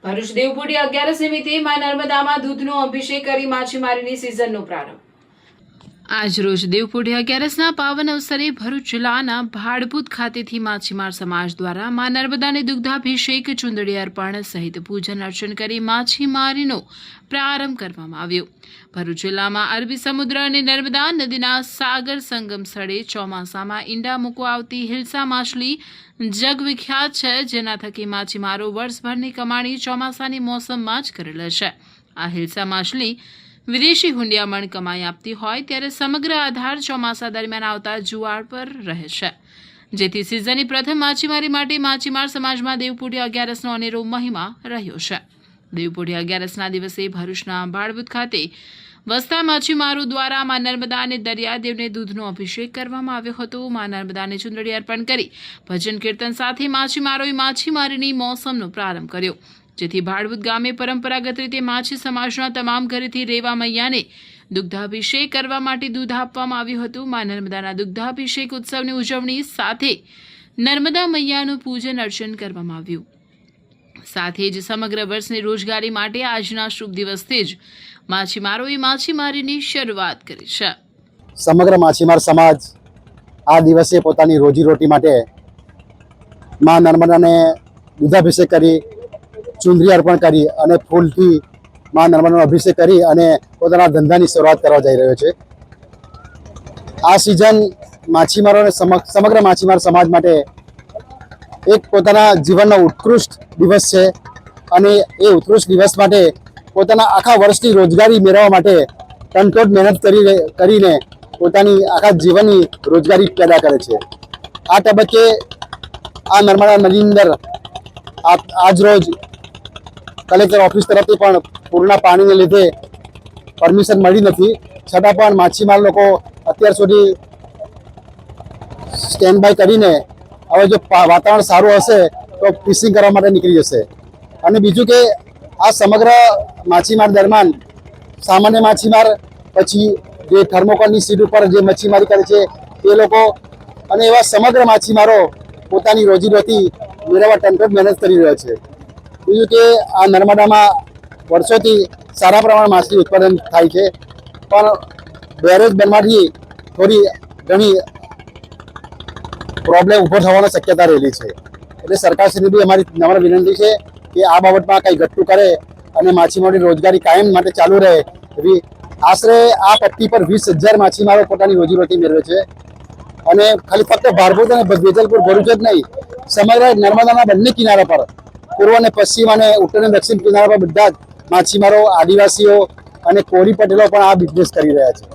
ભરૂચ દેવપુડી 11 નિમિત્તે મા નર્મદામાં દૂધનો અભિષેક કરી માછીમારીની સિઝનનો પ્રારંભ। આજરોજ દેવપુડી 11ના પાવન અવસરે ભરૂચ જિલ્લાના ભાડભૂત ખાતેથી માછીમાર સમાજ દ્વારા મા નર્મદાને દુગ્ધાભિષેક, ચુંદડી અર્પણ સહિત પૂજન અર્ચન કરી માછીમારીનો પ્રારંભ કરવામાં આવ્યો। ભરૂચ જિલ્લામાં અરબી સમુદ્ર અને નર્મદા નદીના સાગર સંગમ સ્થળે ચોમાસામાં ઈંડા મૂકવા આવતી હિલ્સા માછલી જગવિખ્યાત છે, જેના થકી માછીમારો વર્ષભરની કમાણી ચોમાસાની મોસમમાં જ કરેલ છે। આ હિલ્સા માછલી વિદેશી હુંડિયામણ કમાઈ આપતી હોય ત્યારે સમગ્ર આધાર ચોમાસા દરમિયાન આવતા જુવાળ પર રહે છે, જેથી સિઝનની પ્રથમ માછીમારી માટે માછીમાર સમાજમાં દેવપુડી 11નો અનેરો મહિમા રહ્યો છે। દેવપુડી 11ના દિવસે ભરૂચના ભાડભૂત ખાતે વસતા માછીમારો દ્વારા મા નર્મદા અને દરિયાદેવને દૂધનો અભિષેક કરવામાં આવ્યો હતો। મા નર્મદાને ચુંદડી અર્પણ કરી ભજન કીર્તન સાથે માછીમારોએ માછીમારીની મોસમનો પ્રારંભ કર્યો, જેથી ભાડભૂત ગામે પરંપરાગત રીતે માછી સમાજના તમામ ઘરેથી રેવા મૈયાને દુગ્ધાભિષેક કરવા માટે દૂધ આપવામાં આવ્યું હતું। મા નર્મદાના દુગ્ધાભિષેક ઉત્સવની ઉજવણી સાથે નર્મદા મૈયાનું પૂજન અર્ચન કરવામાં આવ્યું। સાથે જ સમગ્ર વર્ષની રોજગારી માટે આજના શુભ દિવસથી જ માછીમારોએ માછીમારીની શરૂઆત કરી છે। સમગ્ર માછીમાર સમાજ આ દિવસે પોતાની રોજીરોટી માટે મા નર્મદાને દૂધાભિષેક કરી, ચુંદડી અર્પણ કરી અને ફૂલથી મા નર્મદાનો અભિષેક કરી અને પોતાના ધંધાની શરૂઆત કરવા જઈ રહ્યો છે। આ સિઝન માછીમારોને સમગ્ર માછીમાર સમાજ માટે એક પોતાના જીવનનો ઉત્કૃષ્ટ દિવસ છે અને એ ઉત્કૃષ્ટ દિવસ માટે પોતાના આખા વર્ષની રોજગારી મેળવવા માટે તનતોડ મહેનત કરીને પોતાની આખા જીવનની રોજગારી પેદા કરે છે। આ તબક્કે આ નર્મદા નદીની અંદર આજરોજ કલેક્ટર ઓફિસ તરફથી પણ પૂરના પાણીને લીધે પરમિશન મળી નથી, છતાં પણ માછીમાર લોકો અત્યાર સુધી સ્ટેન્ડ બાય કરીને હવે જો વાતાવરણ સારું હશે તો ફિશિંગ કરવા માટે નીકળી જશે। અને બીજું કે આ સમગ્ર માછીમાર દરમિયાન સામાન્ય માછીમાર, પછી જે થર્મોકોલની સીટ ઉપર જે મચ્છીમારી કરે છે એ લોકો અને એવા સમગ્ર માછીમારો પોતાની રોજીરોટી મેળવવા તનતોડ મહેનત કરી રહ્યા છે। બીજું કે આ નર્મદામાં વર્ષોથી સારા પ્રમાણમાં માછલી ઉત્પાદન થાય છે, પણ બેરેજ બનવાથી થોડી ઘણી પ્રોબ્લેમ ઊભો થવાની શક્યતા રહેલી છે। એટલે સરકારશ્રીને બી અમારી નમ્ર વિનંતી છે કે આ બાબતમાં કંઈ ઘટતું કરે અને માછીમારોની રોજગારી કાયમ માટે ચાલુ રહે એવી આશરે આ પટ્ટી પર 20,000 માછીમારો પોતાની રોજીરોટી મેળવે છે। અને ખાલી ફક્ત ભારભૂત અને વેજલપુર ભરૂચ જ નહીં, સમગ્ર નર્મદાના બંને કિનારા પર, પૂર્વ અને પશ્ચિમ અને ઉત્તર અને દક્ષિણ કિનારા પર બધા જ માછીમારો, આદિવાસીઓ અને કોળી પટેલો પણ આ બિઝનેસ કરી રહ્યા છે।